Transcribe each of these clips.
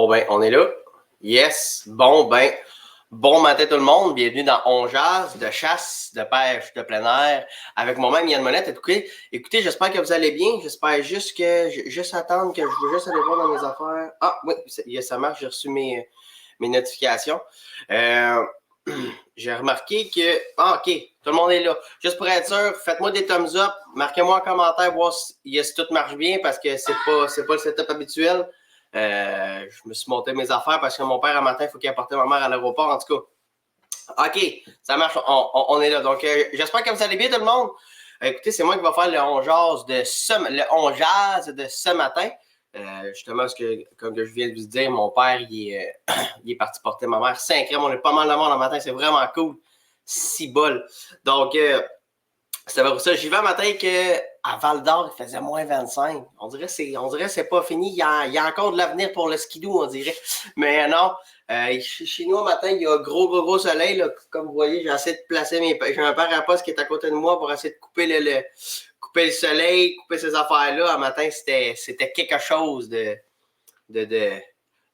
Bon, ben, on est là. Yes. Bon matin tout le monde. Bienvenue dans On Jase, de chasse, de pêche, de plein air, avec moi-même Yann Monette. Écoutez, j'espère que vous allez bien. J'espère juste juste attendre que je veux juste aller voir dans mes affaires. Ah, oui, ça marche. J'ai reçu mes notifications. J'ai remarqué que... Ah, OK. Tout le monde est là. Juste pour être sûr, faites-moi des thumbs up. Marquez-moi en commentaire, voir si tout marche bien, parce que c'est pas le setup habituel. Je me suis monté mes affaires parce que mon père, un matin, il faut qu'il apporte ma mère à l'aéroport. En tout cas, OK, ça marche. On est là. Donc, j'espère que vous allez bien, tout le monde. Écoutez, c'est moi qui va faire le On Jase de ce matin. Justement, comme je viens de vous dire, mon père, il est parti porter ma mère. 5 ans, on est pas mal de monde le matin. C'est vraiment cool. 6 bol. Donc, c'est pour ça. J'y vais un matin qu'à Val-d'Or, il faisait moins 25. On dirait que c'est pas fini. Il y a encore de l'avenir pour le skidoo, on dirait. Mais non. Chez nous, au matin, il y a gros soleil. Là. Comme vous voyez, j'ai essayé de placer j'ai un père à poste qui est à côté de moi pour essayer de couper le soleil, couper ces affaires-là. Un matin, c'était quelque chose de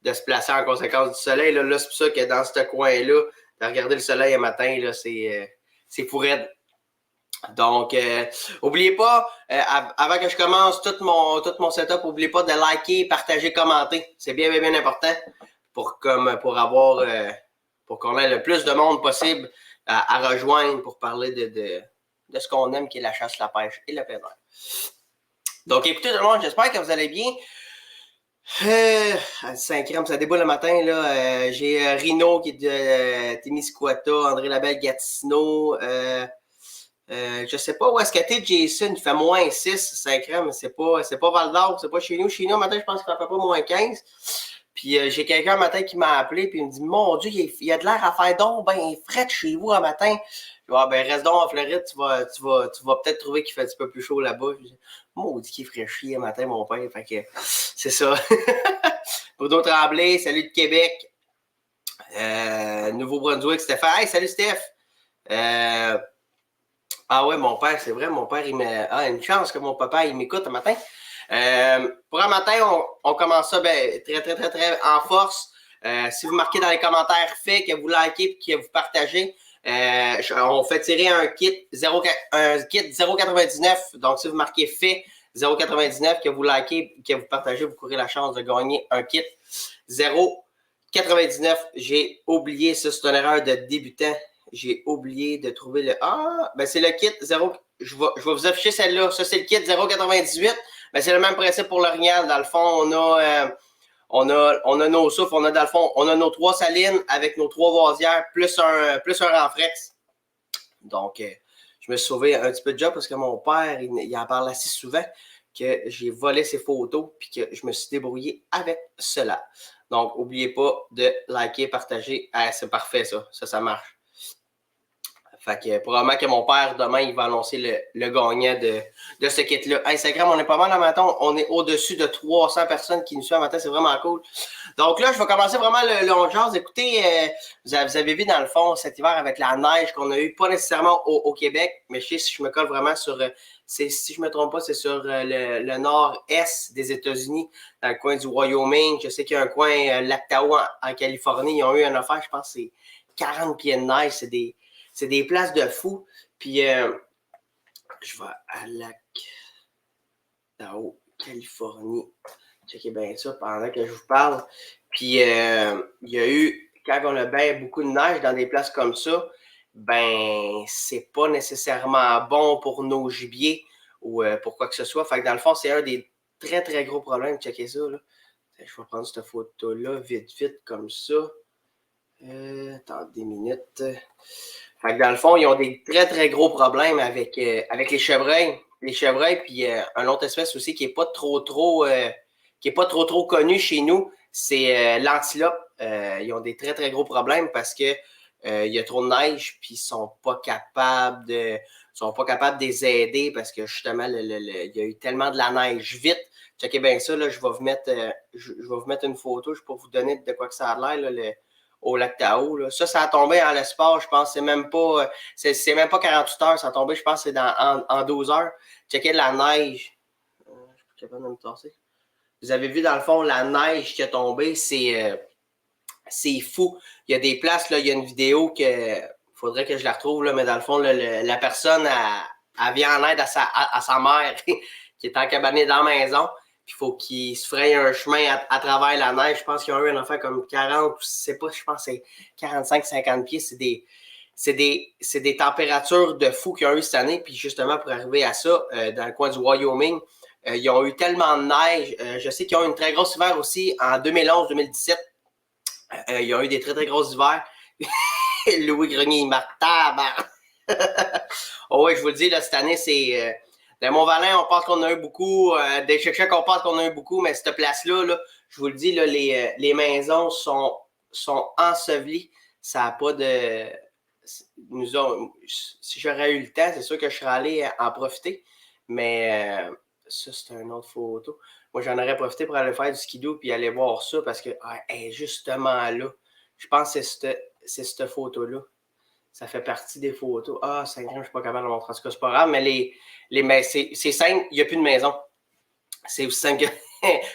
se placer en conséquence du soleil. Là, c'est pour ça que dans ce coin-là, de regarder le soleil un matin, là, c'est fou raide. Donc, n'oubliez pas, avant que je commence tout mon setup, n'oubliez pas de liker, partager, commenter. C'est bien important pour qu'on ait le plus de monde possible à rejoindre pour parler de ce qu'on aime, qui est la chasse, la pêche et le plein air. Donc, écoutez tout le monde, j'espère que vous allez bien. 5e, ça déboule le matin. Là. J'ai Rino qui est de Témiscouata, André Labelle, Gatineau. Je sais pas où est-ce que t'es, Jason. Il fait moins 6, 5e, mais c'est pas Val-d'Or, c'est pas chez nous. Chez nous, matin, je pense qu'il fait à peu près moins 15. Puis j'ai quelqu'un un matin qui m'a appelé, puis il me dit, mon Dieu, il y a de l'air à faire donc ben fret chez vous un matin. Je dis, ah, ben reste donc en Floride, tu vas peut-être trouver qu'il fait un petit peu plus chaud là-bas. Je dis, maudit qu'il ferait chier un matin, mon père. Fait que c'est ça. Pour d'autres Tremblay, salut de Québec. Nouveau-Brunswick, Stéphane. Hey, salut Steph. Ah ouais, mon père, c'est vrai, mon père, une chance que mon papa, il m'écoute un matin. Pour un matin, on commence ça très en force. Si vous marquez dans les commentaires fait, que vous likez et que vous partagez, on fait tirer un kit 0,99. Donc, si vous marquez fait 0,99, que vous likez, que vous partagez, vous courez la chance de gagner un kit 0,99. J'ai oublié ça, c'est une erreur de débutant. J'ai oublié de trouver le... Ah, ben c'est le kit 0... Je vais vous afficher celle-là. Ça, c'est le kit 0,98. Ben c'est le même principe pour l'orignal. Dans le fond, on a nos souffles. Dans le fond, on a nos 3 salines avec nos 3 vasières plus un renflex. Donc, je me suis sauvé un petit peu de job parce que mon père, il en parle assez souvent que j'ai volé ses photos puis que je me suis débrouillé avec cela. Donc, n'oubliez pas de liker, partager. Ah, c'est parfait, ça. Ça marche. Fait que probablement que mon père, demain, il va annoncer le gagnant de ce kit-là. Instagram, on est pas mal le matin. On est au-dessus de 300 personnes qui nous suivent le matin. C'est vraiment cool. Donc là, je vais commencer vraiment le On Jase. Écoutez, vous avez vu dans le fond cet hiver avec la neige qu'on a eu, pas nécessairement au Québec, mais je sais si je me colle vraiment sur... si je me trompe pas, c'est sur le nord-est des États-Unis, dans le coin du Wyoming. Je sais qu'il y a un coin, Lac Tahoe en Californie. Ils ont eu une affaire, je pense, c'est 40 pieds de neige. C'est des places de fou. Puis, je vais à Lac Tahoe, Californie. Checkez bien ça pendant que je vous parle. Puis, il y a eu, quand on a bien beaucoup de neige dans des places comme ça, ben, c'est pas nécessairement bon pour nos gibiers ou pour quoi que ce soit. Fait que dans le fond, c'est un des très gros problèmes. Checkez ça, là. Je vais prendre cette photo-là vite comme ça. Attends des minutes. Fait que dans le fond, ils ont des très gros problèmes avec les chevreuils. Les chevreuils, puis un autre espèce aussi qui est pas trop connu chez nous, c'est l'antilope. Ils ont des très gros problèmes parce que il y a trop de neige, puis ils sont pas capables de les aider parce que justement, il y a eu tellement de la neige vite. Checkez bien ça, là, je vais vous mettre une photo, je peux vous donner de quoi que ça a l'air, là, au Lac Tahoe. Là. Ça a tombé en l'espace, je pense, c'est même pas 48 heures, ça a tombé, je pense, c'est en 12 heures. Checkez la neige. Je suis capable de me tasser. Vous avez vu, dans le fond, la neige qui a tombé, c'est fou. Il y a des places, là, il y a une vidéo que faudrait que je la retrouve, là, mais dans le fond, là, la personne, elle vient en aide à sa mère qui est encabanée dans la maison. Puis il faut qu'il se fraye un chemin à travers la neige. Je pense qu'ils ont eu un enfant comme 40, je sais pas, je pense que c'est 45-50 pieds. C'est des températures de fou qu'ils ont eu cette année. Puis justement, pour arriver à ça, dans le coin du Wyoming, ils ont eu tellement de neige. Je sais qu'ils ont eu une très grosse hiver aussi en 2011-2017. Ils ont eu des très, très gros hivers. Louis Grenier, il marque tabarnak. Oh oui, je vous le dis, là, cette année, c'est. Dans Mont-Valin, on pense qu'on a eu beaucoup. Des Chic-Chocs, on pense qu'on a eu beaucoup, mais cette place-là, là, je vous le dis, là, les maisons sont ensevelies. Ça n'a pas de. Si j'aurais eu le temps, c'est sûr que je serais allé en profiter. Mais ça, c'est une autre photo. Moi, j'en aurais profité pour aller faire du skidoo puis aller voir ça parce que, justement là, je pense que c'est cette photo-là. Ça fait partie des photos. Ah, 5 ans, je ne suis pas capable de montrer. En tout cas, c'est pas grave, mais c'est simple, il n'y a plus de maison. C'est aussi simple que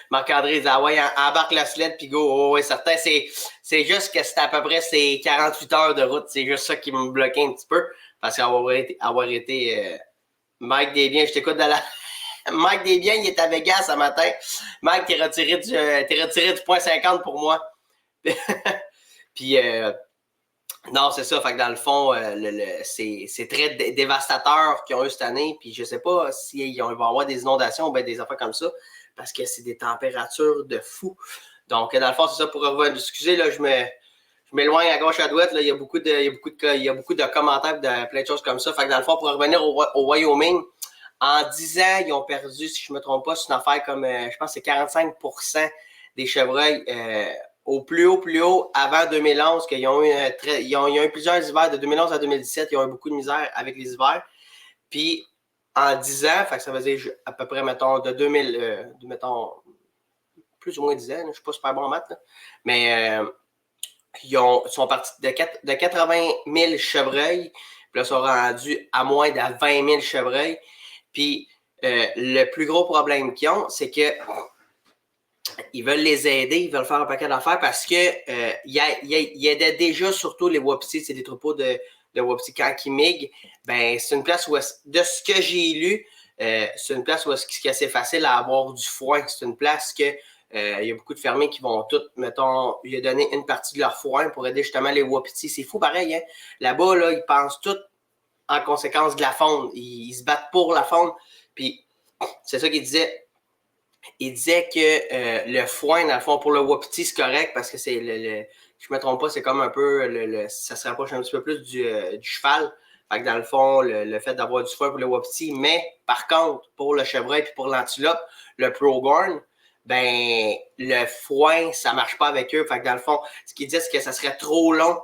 Marc-André disait, ah ouais, embarque la sled, puis go. Oh, ouais, certain. C'est juste que c'est à peu près 48 heures de route. C'est juste ça qui me bloquait un petit peu. Parce qu'avoir été Mike Desbiens, je t'écoute de la. Mike Desbiens, il est à Vegas ce matin. Mike, t'es retiré du point 50 pour moi. Puis, non, c'est ça. Fait que dans le fond, c'est très dévastateur qu'ils ont eu cette année. Puis je sais pas s'ils vont avoir des inondations ou des affaires comme ça. Parce que c'est des températures de fou. Donc, dans le fond, c'est ça pour revenir. Excusez, là, je m'éloigne à gauche à droite. Là, il y a beaucoup de commentaires, de plein de choses comme ça. Fait que dans le fond, pour revenir au Wyoming, en 10 ans, ils ont perdu, si je ne me trompe pas, c'est une affaire comme, je pense que c'est 45% des chevreuils au plus haut, avant 2011, qu'ils ont eu plusieurs hivers de 2011 à 2017, ils ont eu beaucoup de misère avec les hivers. Puis, en 10 ans, fait que ça veut dire à peu près, mettons, de 2000, mettons, plus ou moins 10 ans, là, je ne suis pas super bon en maths, là, mais ils sont partis de 80 000 chevreuils, puis là, ils sont rendus à moins de 20 000 chevreuils. Puis, le plus gros problème qu'ils ont, c'est que ils veulent les aider, ils veulent faire un paquet d'affaires parce que ils aidaient déjà surtout les wapitis, c'est des troupeaux de wapitis quand ils migrent. Ben, c'est une place où, de ce que j'ai lu, c'est une place où c'est assez facile à avoir du foin. C'est une place que il y a beaucoup de fermiers qui vont toutes, mettons, lui donner une partie de leur foin pour aider justement les wapitis. C'est fou pareil, hein? Là-bas, là, ils pensent tout en conséquence de la faune. Ils se battent pour la faune. Puis, c'est ça qu'il disait. Il disait que le foin, dans le fond, pour le wapiti, c'est correct parce que c'est je ne me trompe pas, c'est comme un peu ça se rapproche un petit peu plus du cheval. Fait que dans le fond, le fait d'avoir du foin pour le wapiti, mais par contre, pour le chevreuil et pour l'antilope, le Pro-Gorn, ben le foin, ça ne marche pas avec eux. Fait que dans le fond, ce qu'il dit, c'est que ça serait trop long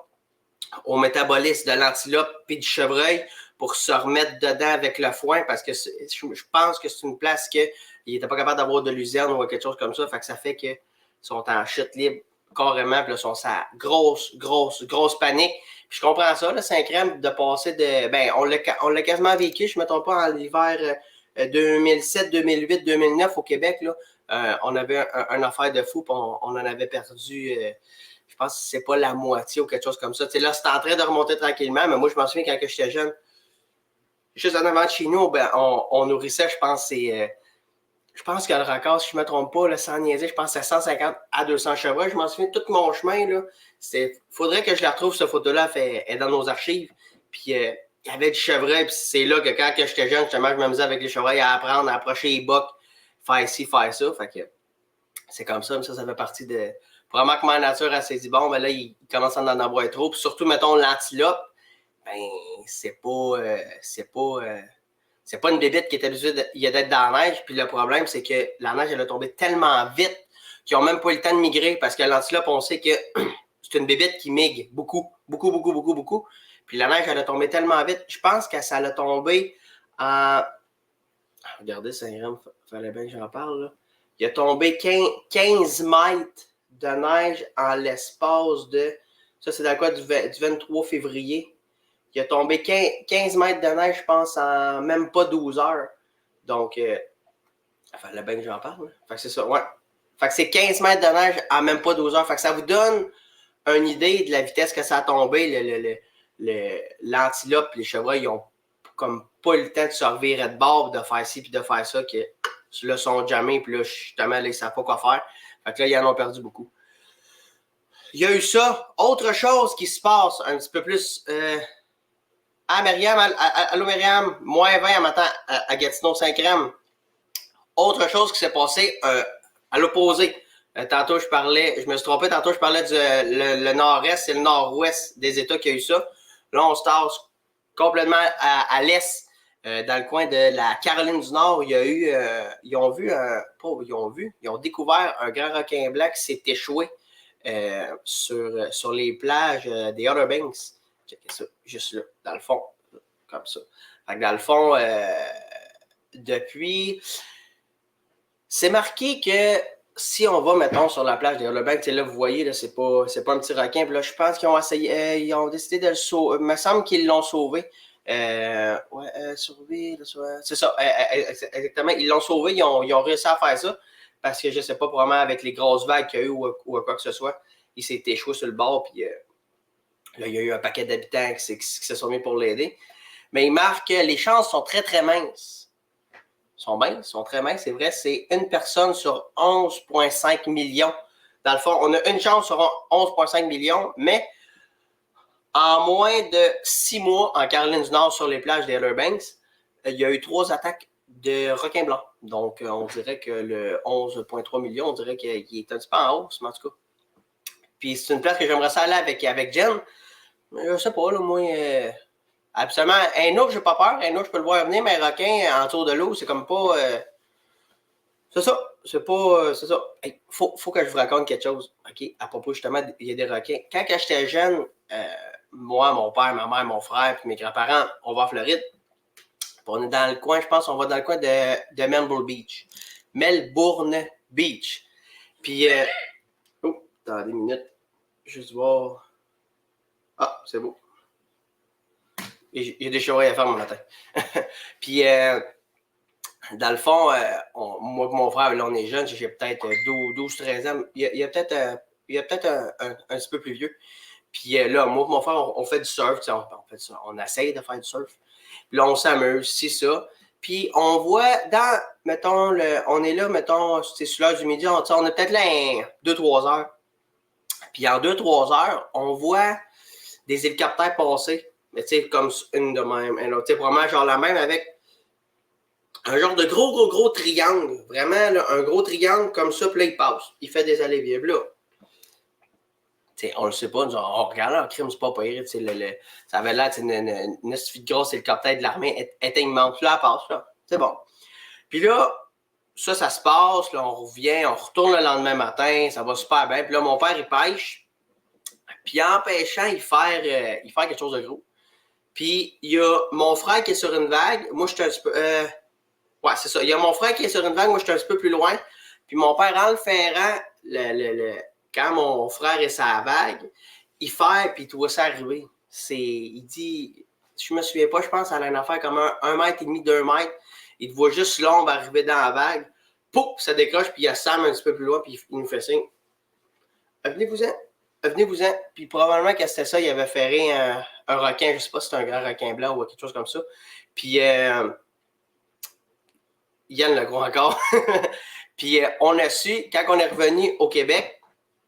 au métabolisme de l'antilope et du chevreuil pour se remettre dedans avec le foin parce que je pense que c'est une place qu'il n'était pas capable d'avoir de luzerne ou quelque chose comme ça. Fait que ça fait qu'ils sont en chute libre carrément. Puis là, ils sont sa grosse panique. Puis je comprends ça, le Saint-Crème, de passer de. Ben, on l'a quasiment vécu, je ne me trompe pas, en l'hiver 2007, 2008, 2009 au Québec. Là, on avait une affaire de fou, puis on en avait perdu. Je pense que c'est pas la moitié ou quelque chose comme ça. T'sais, là, c'est en train de remonter tranquillement, mais moi, je m'en souviens quand j'étais jeune. Juste en avant de chez nous, ben, on nourrissait, je pense, je pense que le record, si je ne me trompe pas, là, sans niaiser, je pense que c'est 150 à 200 chevreuils. Je m'en souviens, tout mon chemin, là, faudrait que je la retrouve, cette photo-là, elle est dans nos archives. Puis, il y avait du chevreuil, puis c'est là que quand j'étais jeune, justement, je m'amusais avec les chevreuils à apprendre, à approcher les bocs, faire ci, faire ça. Fait que c'est comme ça, mais ça fait partie de. Vraiment que ma nature, elle s'est dit, bon, ben là, il commence à en avoir trop. Puis surtout, mettons, l'antilope, ben, c'est pas une bébête qui est habituée d'être dans la neige. Puis le problème, c'est que la neige, elle a tombé tellement vite qu'ils n'ont même pas eu le temps de migrer. Parce que l'antilope, on sait que c'est une bébête qui migre beaucoup. Puis la neige, elle a tombé tellement vite. Je pense que ça l'a tombé en. Regardez, ça fallait bien que j'en parle, là. Il a tombé 15 mètres de neige en l'espace de. Ça, c'est dans quoi du 23 février. Il a tombé 15 mètres de neige, je pense, en même pas 12 heures. Donc, il fallait bien que j'en parle. Fait que c'est ça, ouais. Fait que c'est 15 mètres de neige en même pas 12 heures. Fait que ça vous donne une idée de la vitesse que ça a tombé. L'antilope et les chevreuils, ils ont comme pas eu le temps de se revirer de bord, de faire ci puis de faire ça, que là, sont jamais, puis là, justement, là, ils savent pas quoi faire. Fait que là, ils en ont perdu beaucoup. Il y a eu ça. Autre chose qui se passe un petit peu plus. Ah, Myriam, allô Myriam, moins 20 à matin à Gatineau Saint-Crème. Autre chose qui s'est passé à l'opposé. Tantôt, je me suis trompé, tantôt, je parlais du le nord-est et le nord-ouest des États qui a eu ça. Là, on se tasse complètement à l'est, dans le coin de la Caroline du Nord. Il y a eu, ils ont découvert un grand requin blanc qui s'est échoué sur les plages des Outer Banks. Checkez ça, juste là, dans le fond, comme ça. Fait que dans le fond, depuis... C'est marqué que si on va, mettons, sur la plage des Outer Banks, là, vous voyez, là, c'est pas un petit requin. Puis là, je pense qu'ils ont essayé, ils ont décidé de le sauver. Il me semble qu'ils l'ont sauvé. Sauvé, c'est ça, exactement. Ils l'ont sauvé, ils ont réussi à faire ça. Parce que je sais pas, probablement avec les grosses vagues qu'il y a eu ou quoi que ce soit, il s'est échoué sur le bord. Puis là, il y a eu un paquet d'habitants qui se sont mis pour l'aider. Mais il marque que les chances sont très, très minces. Sont très minces, c'est vrai. C'est une personne sur 11,5 millions. Dans le fond, on a une chance sur 11,5 millions, mais en moins de 6 mois en Caroline du Nord sur les plages des Outer Banks, il y a eu 3 attaques de requins blancs. Donc, on dirait que le 11,3 millions, on dirait qu'il est un petit peu en hausse, mais en tout cas. Puis, c'est une place que j'aimerais ça aller avec Jen. Mais je sais pas, là, moi... Absolument. Un autre, j'ai pas peur. Un autre, je peux le voir venir, mais un requin en tour de l'eau, c'est comme pas... C'est ça. C'est pas... c'est ça. Hey, faut que je vous raconte quelque chose. OK? À propos, justement, il y a des requins. Quand j'étais jeune, moi, mon père, ma mère, mon frère, puis mes grands-parents, on va en Floride. Puis on est dans le coin, je pense, on va dans le coin de Melbourne Beach. Melbourne Beach. Puis... oh, attendez une minute. Juste voir... Ah, c'est beau. Il y a des chevreuils à faire mon matin. Puis, dans le fond, moi et mon frère, là, on est jeunes, j'ai peut-être 12-13 ans. Il y a peut-être un petit peu plus vieux. Puis là, moi et mon frère, on fait du surf. On essaye de faire du surf. Puis là, on s'amuse, c'est ça. Puis on voit mettons, on est là, mettons, c'est sur l'heure du midi, on est peut-être là 2-3 heures. Puis en 2-3 heures, on voit des hélicoptères passer. Mais tu sais, comme une de même. Tu sais, probablement genre la même avec un genre de gros triangle. Vraiment, là, un gros triangle comme ça, puis là, il passe. Il fait des allées-vives, là. T'sais, on le sait pas, on regarde là, crime, c'est pas pire. Ça avait l'air une grosse hélicoptère de l'armée est immense. Là, elle passe, là. C'est bon. Puis là, ça se passe, là, on revient, on retourne le lendemain matin, ça va super bien. Puis là, mon père, il pêche. Puis en pêchant, il fait quelque chose de gros. Puis il y a mon frère qui est sur une vague. Moi, je suis un petit peu... ouais, c'est ça. Il y a mon frère qui est sur une vague, moi, je suis un petit peu plus loin. Puis mon père, en le ferrant, quand mon frère est sur la vague, il fait, puis il voit ça arriver. Il dit, je me souviens pas, je pense à une affaire comme 1,5 m, 2 mètres. Il te voit juste l'ombre arriver dans la vague. Pouf, ça décroche, puis il y a Sam un petit peu plus loin, puis il nous fait signe. Venez-vous-en. Venez-vous-en. Puis probablement que c'était ça, il avait ferré un requin, je sais pas si c'est un grand requin blanc ou quelque chose comme ça. Puis Yann le gros encore. Puis on a su, quand on est revenu au Québec,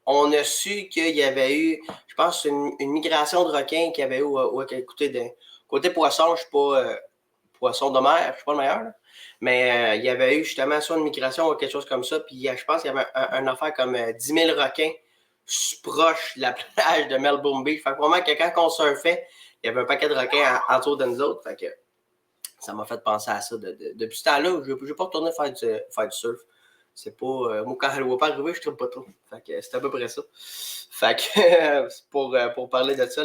on a su qu'il y avait eu, je pense, une migration de requins qu'il y avait eu. Écoutez, côté poisson, je ne suis pas poisson de mer, je ne suis pas le meilleur. Là. Mais il y avait eu justement soit une migration ou quelque chose comme ça. Puis je pense qu'il y avait une affaire comme 10 000 requins proche de la plage de Melbourne Beach. Fait que vraiment que quand on surfait, il y avait un paquet de requins autour de nous autres. Fait que ça m'a fait penser à ça. Depuis ce temps-là, je ne vais pas retourner faire du surf. C'est pas... moi, quand elle ne va pas arriver, je ne pas trop. Fait que c'est à peu près ça. Fait que pour parler de ça,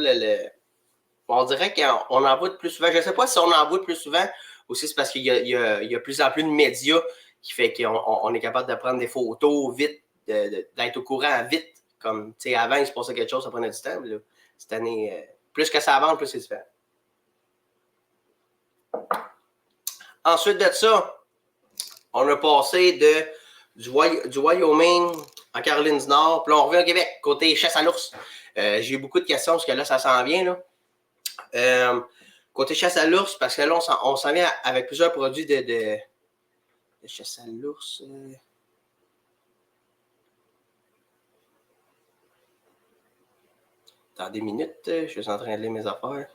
on dirait qu'on en voit de plus souvent. Je ne sais pas si on en voit de plus souvent. Aussi, c'est parce qu'il y a plus en plus de médias qui fait qu'on est capable de prendre des photos vite, d'être au courant vite. Comme, tu sais, avant, il se passait quelque chose, ça prenait du temps. Là, cette année, plus que ça avance, plus c'est différent. Ensuite de ça, on a passé de du Wyoming, en Caroline du Nord. Puis là, on revient au Québec, côté chasse à l'ours. J'ai eu beaucoup de questions parce que là, ça s'en vient. Là. Côté chasse à l'ours, parce que là, on s'en vient avec plusieurs produits de chasse à l'ours. Dans des minutes, je suis en train de lire mes affaires.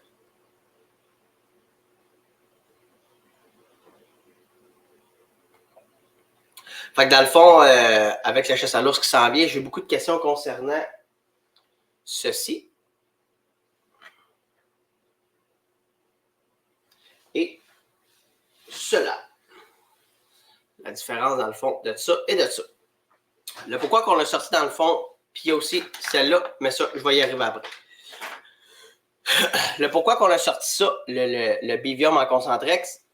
Fait que dans le fond, avec la chasse à l'ours qui s'en vient, j'ai beaucoup de questions concernant ceci. Et cela. La différence dans le fond de ça et de ça. Le pourquoi qu'on l'a sorti dans le fond, puis il y a aussi celle-là, mais ça, je vais y arriver après. Le pourquoi qu'on a sorti ça, le Bivium en Concentrex,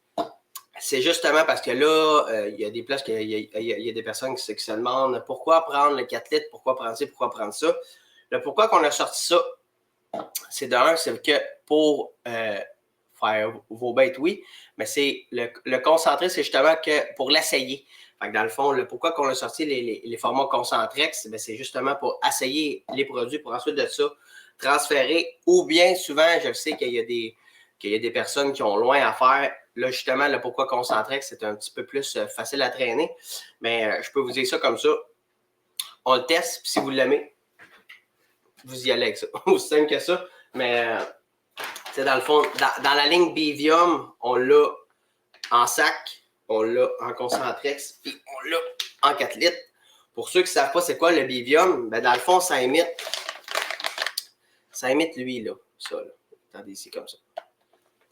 c'est justement parce que là, il y a des places, il y a des personnes qui se demandent pourquoi prendre le 4 litres, pourquoi prendre ça, pourquoi prendre ça. Le pourquoi qu'on a sorti ça, c'est d'un, c'est que pour faire vos bêtes, oui, mais c'est le concentré, c'est justement que pour l'essayer. Fait que dans le fond, le pourquoi qu'on a sorti les formats Concentrex, c'est justement pour essayer les produits, pour ensuite de ça transférer, ou bien souvent, je sais qu'il y a des personnes qui ont loin à faire. Là, justement, le pourquoi Concentrex, c'est un petit peu plus facile à traîner. Mais je peux vous dire ça comme ça. On le teste, puis si vous l'aimez, vous y allez avec ça. Aussi simple que ça. Mais dans le fond, dans la ligne Bivium, on l'a en sac, on l'a en Concentrex, puis on l'a en 4 litres. Pour ceux qui ne savent pas c'est quoi le Bivium, dans le fond, ça imite lui, là. Ça, là. Attendez ici, comme ça.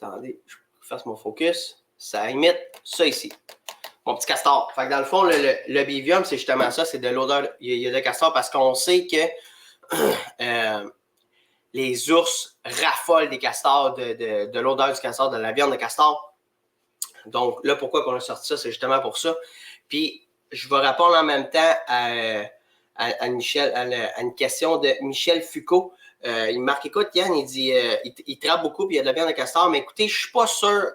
Attendez, je fasse mon focus. Ça imite ça ici. Mon petit castor. Fait que dans le fond, le Bivium, c'est justement ça. C'est de l'odeur. Il y a de castor parce qu'on sait que les ours raffolent des castors, de l'odeur du castor, de la viande de castor. Donc, là, pourquoi on a sorti ça? C'est justement pour ça. Puis, je vais répondre en même temps à une question de Michel Foucault. Il me marque, écoute, Yann, il dit, il trappe beaucoup, puis il y a de la viande de castor, mais écoutez, je ne suis pas sûr.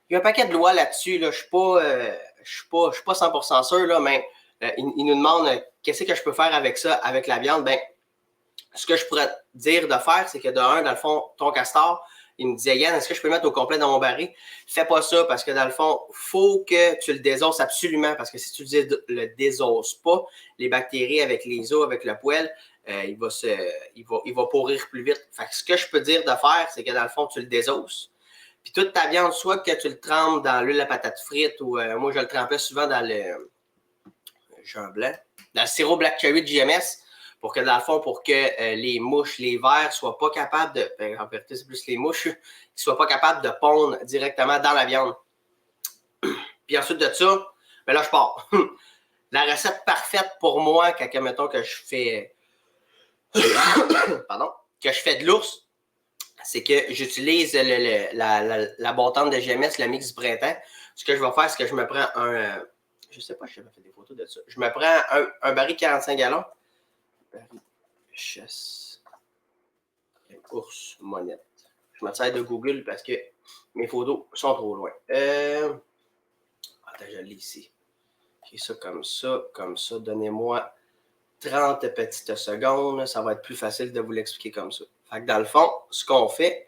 Il y a un paquet de lois là-dessus, là. Je ne suis pas 100% sûr, là, mais il nous demande qu'est-ce que je peux faire avec ça, avec la viande. Ben, ce que je pourrais dire de faire, c'est que dans le fond, ton castor, il me disait, Yann, est-ce que je peux le mettre au complet dans mon baril? Fais pas ça, parce que dans le fond, il faut que tu le désosses absolument, parce que si tu le désosses pas, les bactéries avec les os, avec le poêle, il va pourrir plus vite. Fait que ce que je peux dire de faire, c'est que dans le fond, tu le désosses. Puis toute ta viande, soit que tu le trempes dans l'huile à patate frite, ou moi, je le trempais souvent dans le sirop Black Cherry de JMS, pour que dans le fond, pour que les mouches, les vers soient pas capables de, en vérité, c'est plus les mouches, qui soient pas capables de pondre directement dans la viande. Puis ensuite de ça, ben là, je pars. La recette parfaite pour moi, quand, mettons, que je fais pardon, que je fais de l'ours, c'est que j'utilise la bâtonne de GMS, le mix du printemps. Ce que je vais faire, c'est que je me prends je sais pas si j'avais fait des photos de ça. Je me prends un baril 45 gallons. Baril chasse ours monette. Je me sers de Google parce que mes photos sont trop loin. Attends, je l'ai ici. J'ai ça comme ça, comme ça. Donnez-moi 30 petites secondes, ça va être plus facile de vous l'expliquer comme ça. Fait que dans le fond, ce qu'on fait,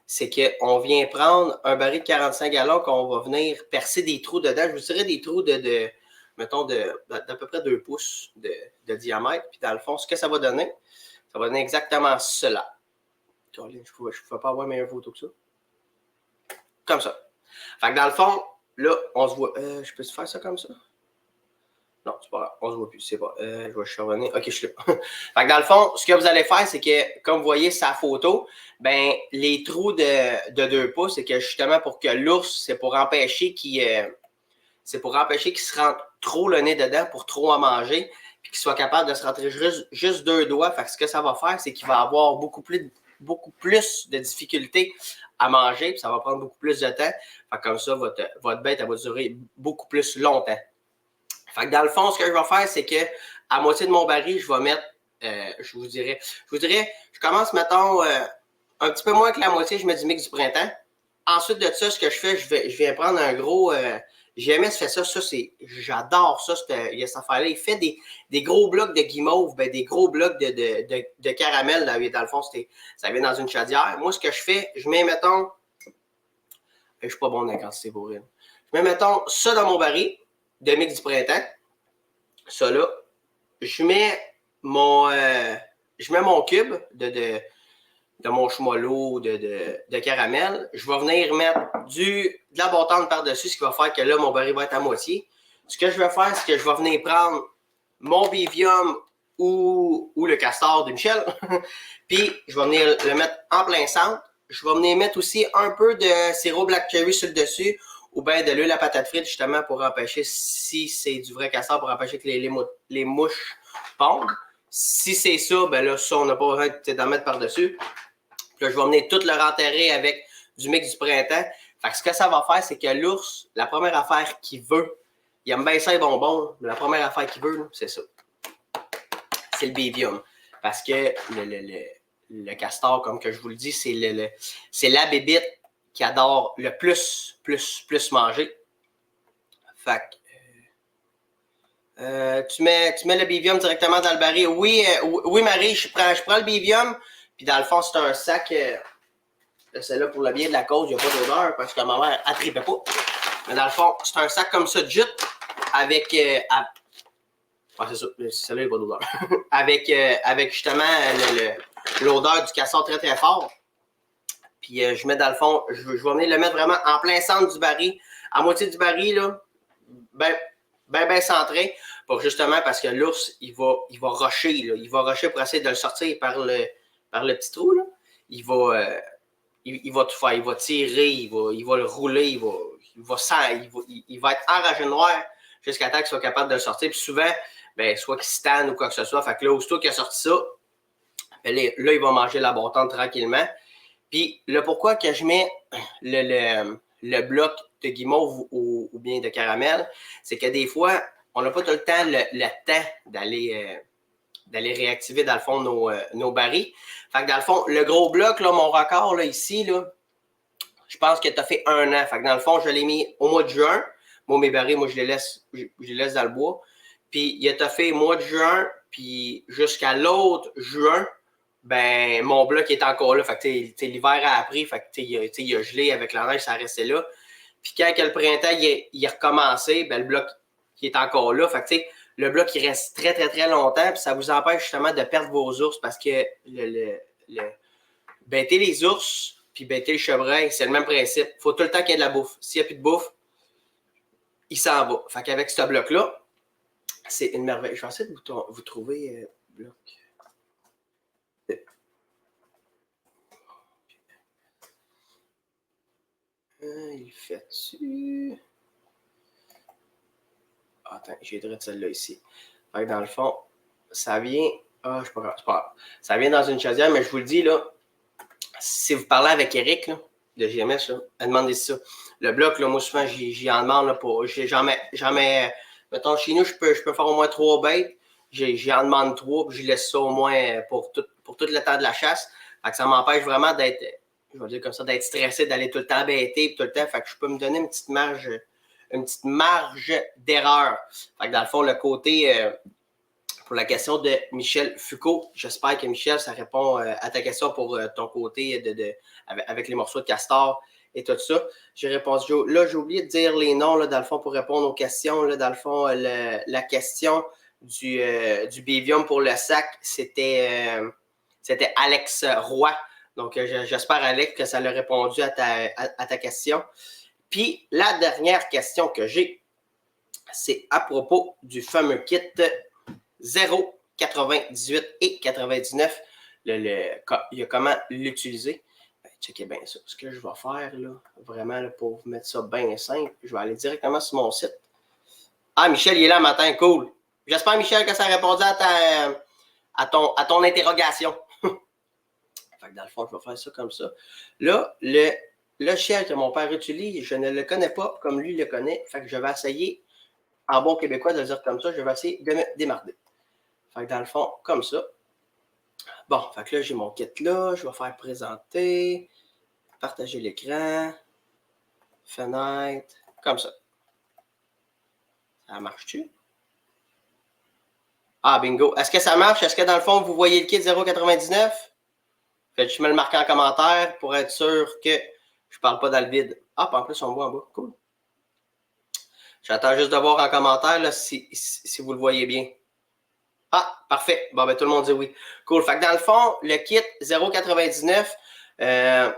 c'est qu'on vient prendre un baril de 45 gallons qu'on va venir percer des trous dedans. Je vous dirais des trous mettons, d'à peu près 2 pouces de diamètre. Puis dans le fond, ce que ça va donner exactement cela. Je ne pouvais pas avoir meilleure photo que ça. Comme ça. Fait que dans le fond, là, on se voit. Je peux faire ça comme ça? Non, c'est pas grave. On se voit plus. C'est pas. Je vais revenir. OK, je suis là. Fait que dans le fond, ce que vous allez faire, c'est que, comme vous voyez sa photo, ben, les trous de 2 pouces, c'est que justement pour que l'ours, c'est pour empêcher qu'il se rentre trop le nez dedans pour trop en manger, puis qu'il soit capable de se rentrer juste 2 doigts. Fait que ce que ça va faire, c'est qu'il va avoir beaucoup plus de difficultés à manger, puis ça va prendre beaucoup plus de temps. Fait que comme ça, votre bête, elle va durer beaucoup plus longtemps. Fait que dans le fond, ce que je vais faire, c'est que à moitié de mon baril, je vais mettre, je vous dirais, je commence, mettons, un petit peu moins que la moitié, je mets du mix du printemps. Ensuite de ça, ce que je fais, je viens prendre un gros GMS fait ça, j'adore ça, il y a cette affaire-là. Il fait des gros blocs de guimauve, ben, des gros blocs de caramel. Dans le fond, ça vient dans une chaudière. Moi, ce que je fais, je mets, mettons, je suis pas bon dans la quantité pour elle. Je mets, mettons, ça dans mon baril de mix du printemps. Ça là. Je mets mon cube de mon schmollo de caramel. Je vais venir mettre de la bâtonne par-dessus, ce qui va faire que là, mon baril va être à moitié. Ce que je vais faire, c'est que je vais venir prendre mon Bivium ou le castor de Michel. Puis, je vais venir le mettre en plein centre. Je vais venir mettre aussi un peu de sirop black cherry sur le dessus ou bien de l'huile à patate frite, justement, pour empêcher, si c'est du vrai castor, pour empêcher que les mouches pondent. Si c'est ça, ben là, ça, on n'a pas besoin d'en mettre par-dessus. Puis là, je vais venir tout le renterrer avec du mix du printemps. Fait que ce que ça va faire, c'est que l'ours, la première affaire qu'il veut, il aime bien ça les bonbons, mais la première affaire qu'il veut, c'est ça. C'est le Bivium. Parce que le castor, comme que je vous le dis, c'est la bébite qui adore le plus manger. Fait que tu mets le Bivium directement dans le baril. Oui, Marie, je prends le Bivium, puis dans le fond, c'est un sac. Celle-là, pour le bien de la cause, il n'y a pas d'odeur parce que ma mère ne tripait pas. Mais dans le fond, c'est un sac comme ça de jute avec. C'est ça, celle-là, il n'y a pas d'odeur. avec justement l'odeur du castor très très fort. Puis je mets dans le fond, je vais venir le mettre vraiment en plein centre du baril, à moitié du baril, là, ben centré, pour justement parce que l'ours, il va rusher, là. Il va rusher pour essayer de le sortir par le petit trou, là. Il va tout faire, il va tirer, il va le rouler, il va être enragé noir jusqu'à temps qu'il soit capable de le sortir. Puis souvent, ben, soit qu'il stanne ou quoi que ce soit. Fait que là, aussitôt qu'il a sorti ça, ben là, il va manger la bâtonne tranquillement. Puis le pourquoi que je mets le bloc de guimauve ou bien de caramel, c'est que des fois, on n'a pas tout le temps le temps d'aller réactiver, dans le fond, nos barils. Fait que dans le fond, le gros bloc, là, mon record, là, ici, là, je pense que tu as fait 1 an. Fait que dans le fond, je l'ai mis au mois de juin. Moi, mes barils, moi, je les laisse dans le bois. Puis, il a fait mois de juin, puis jusqu'à l'autre juin, ben, mon bloc est encore là. Fait que, l'hiver a appris. Fait que, il a gelé avec la neige, ça restait là. Puis, quand le printemps, il a recommencé, ben, le bloc, il est encore là. Fait que, le bloc, il reste très, très, très longtemps. Puis, ça vous empêche justement de perdre vos ours parce que bêter les ours, puis bêter le chevreuil, c'est le même principe. Il faut tout le temps qu'il y ait de la bouffe. S'il n'y a plus de bouffe, il s'en va. Fait qu'avec ce bloc-là, c'est une merveille. Je vais essayer de vous trouver bloc. Il fait dessus. Attends, j'ai de celle-là ici. Fait que dans le fond, ça vient. Je sais pas. Ça vient dans une chaudière, mais je vous le dis, là, si vous parlez avec Eric, là, de GMS, là, demandez ça. Le bloc, là, moi, souvent, j'y en demande, là, pour. J'en mets. Mettons, chez nous, je peux faire au moins 3 bêtes. J'y en demande 3, puis je laisse ça au moins pour tout le temps de la chasse. Fait que ça m'empêche vraiment d'être, je vais dire comme ça, d'être stressé, d'aller tout le temps bêter, puis tout le temps. Fait que je peux me donner une petite marge d'erreur. Fait que dans le fond, le côté. Pour la question de Michel Foucault, j'espère que Michel, ça répond à ta question pour ton côté avec les morceaux de castor et tout ça. J'ai répondu, là, j'ai oublié de dire les noms, là, dans le fond, pour répondre aux questions. Là, dans le fond, la question du Bivium pour le sac, c'était Alex Roy. Donc, j'espère, Alex, que ça l'a répondu à ta question. Puis, la dernière question que j'ai, c'est à propos du fameux kit 0, 98 et 99. Il y a comment l'utiliser. Checkez bien ça. Ce que je vais faire, là, vraiment, là, pour vous mettre ça bien simple, je vais aller directement sur mon site. Ah, Michel, il est là matin, cool. J'espère, Michel, que ça a répondu à ton interrogation. Fait que dans le fond, je vais faire ça comme ça. Là, le logiciel que mon père utilise, je ne le connais pas comme lui le connaît. Fait que je vais essayer, en bon québécois, de le dire comme ça, je vais essayer de me démarrer. Fait que dans le fond, comme ça. Bon, fait que là, j'ai mon kit là. Je vais faire présenter, partager l'écran, fenêtre, comme ça. Ça marche-tu? Ah, bingo. Est-ce que ça marche? Est-ce que dans le fond, vous voyez le kit 0,99? Faites-tu me le marquer en commentaire pour être sûr que je ne parle pas dans le vide. Ah, puis en plus, on voit en bas. Cool. J'attends juste de voir en commentaire là, si vous le voyez bien. Ah, parfait. Bon, ben tout le monde dit oui. Cool. Fait que dans le fond, le kit 0,99,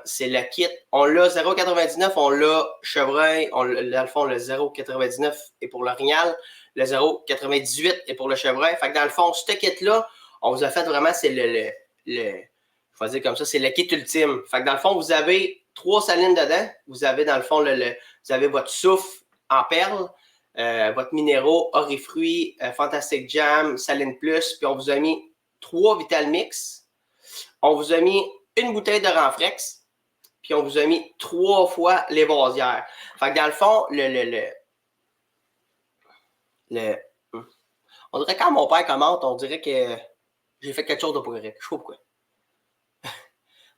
c'est le kit. On l'a 0,99, on l'a chevreuil. Dans le fond, le 0,99 est pour l'orignal. Le 0,98 est pour le chevreuil. Fait que dans le fond, ce kit-là, on vous a fait vraiment, c'est je vais dire comme ça, c'est le kit ultime. Fait que dans le fond, vous avez 3 salines dedans. Vous avez dans le fond, vous avez votre souffle en perles. Votre minéraux, orifruits, Fantastic Jam, Saline Plus, puis on vous a mis 3 Vital Mix. On vous a mis une bouteille de Renfrex, puis on vous a mis 3 fois les vasières. Fait que dans le fond, on dirait quand mon père commente, on dirait que j'ai fait quelque chose de pas correct. Je sais pas pourquoi.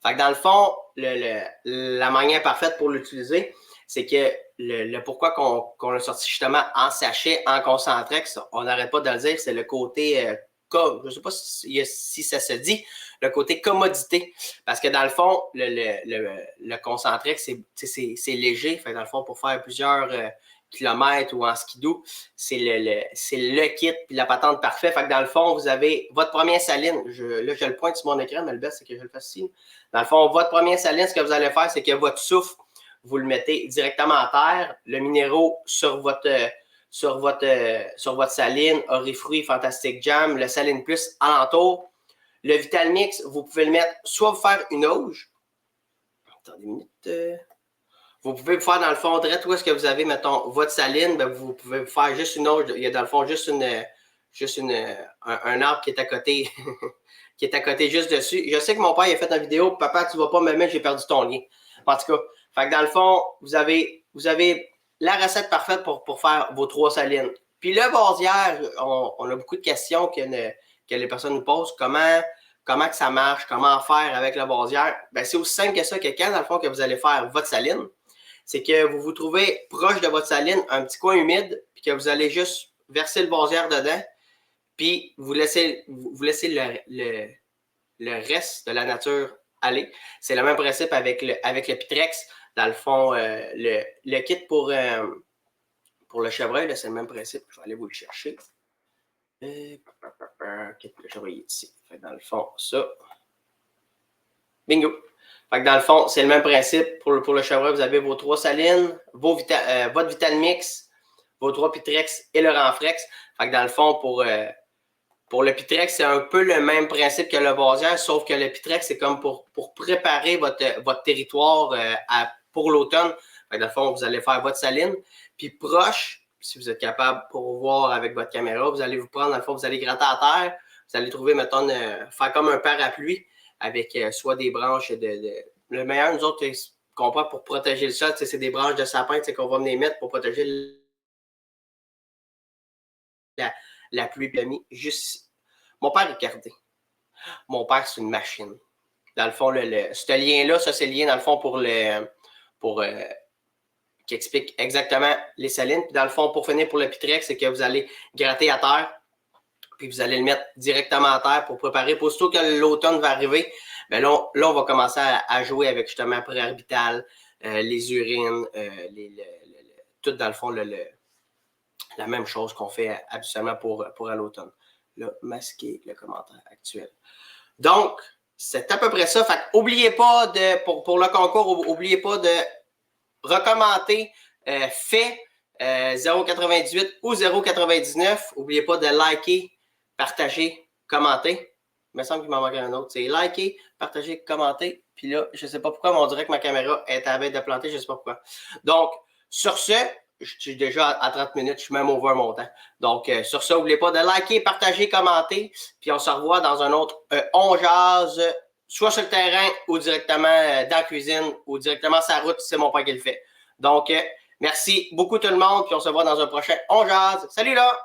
Fait que dans le fond, la manière parfaite pour l'utiliser, c'est que le pourquoi qu'on l'a sorti justement en sachet, en Concentrex, on n'arrête pas de le dire, c'est le côté, je ne sais pas si ça se dit, le côté commodité. Parce que dans le fond, le Concentrex, c'est léger. Fait que dans le fond, pour faire plusieurs kilomètres ou en skidoo, c'est le kit puis la patente parfaite. Fait que dans le fond, vous avez votre première saline. Là, je le pointe sur mon écran, mais le best, c'est que je le fasse ici. Dans le fond, votre première saline, ce que vous allez faire, c'est que votre souffle, vous le mettez directement à terre, le minéraux sur votre saline, orifruits, Fantastic Jam, le Saline Plus alentour. Le Vital Mix, vous pouvez le mettre, soit vous faire une auge. Attendez une minute. Vous pouvez vous faire dans le fond, direct où est-ce que vous avez, mettons, votre saline, ben vous pouvez vous faire juste une auge. Il y a dans le fond juste un arbre qui est à côté, qui est à côté juste dessus. Je sais que mon père il a fait une vidéo, papa, tu ne vas pas me mettre, j'ai perdu ton lien. En tout cas, fait que dans le fond, vous avez la recette parfaite pour faire vos 3 salines. Puis le vasière, on a beaucoup de questions que les personnes nous posent. Comment que ça marche? Comment faire avec le vasière? Ben, c'est aussi simple que ça que quand, dans le fond, que vous allez faire votre saline, c'est que vous vous trouvez proche de votre saline, un petit coin humide, puis que vous allez juste verser le vasière dedans, puis vous laissez le reste de la nature aller. C'est le même principe avec le Pitrex. Dans le fond, le kit pour le chevreuil, c'est le même principe. Je vais aller vous le chercher. Kit pour le chevreuil est ici. Fait que dans le fond, ça. Bingo! Fait que dans le fond, c'est le même principe. Pour le chevreuil, vous avez vos 3 salines, votre Vital Mix, vos 3 Pitrex et le Renfrex. Fait que dans le fond, pour le Pitrex, c'est un peu le même principe que le vasière, sauf que le Pitrex, c'est comme pour préparer votre territoire pour l'automne. Dans le fond, vous allez faire votre saline. Puis proche, si vous êtes capable pour voir avec votre caméra, vous allez vous prendre, dans le fond, vous allez gratter à terre. Vous allez trouver, mettons, faire comme un parapluie avec soit des branches le meilleur, nous autres, qu'on prend pour protéger le sol, c'est des branches de sapin qu'on va venir mettre pour protéger la pluie pluie. Juste. Mon père est cardé. Mon père, c'est une machine. Dans le fond, ce lien-là, ça, c'est le lien, dans le fond, qui explique exactement les salines. Puis dans le fond, pour finir pour le Pitrex, c'est que vous allez gratter à terre, puis vous allez le mettre directement à terre pour préparer. Pour aussitôt que l'automne va arriver, bien là, on va commencer à jouer avec justement pré-orbital, les urines, tout dans le fond, la même chose qu'on fait habituellement pour à l'automne. Là, masquer le commentaire actuel. Donc, c'est à peu près ça. Fait n'oubliez pas pour le concours, n'oubliez pas de recommenter fait 0,98 ou 0,99. N'oubliez pas de liker, partager, commenter. Il me semble qu'il m'en manque un autre. C'est liker, partager, commenter. Puis là, je ne sais pas pourquoi, mais on dirait que ma caméra est à la de planter. Je ne sais pas pourquoi. Donc, sur ce, je suis déjà à 30 minutes. Je suis même over mon temps. Donc, sur ce, n'oubliez pas de liker, partager, commenter. Puis on se revoit dans un autre On Jase, soit sur le terrain ou directement dans la cuisine ou directement sur la route. C'est mon père qui le fait. Donc, merci beaucoup tout le monde. Puis on se voit dans un prochain On Jase. Salut là!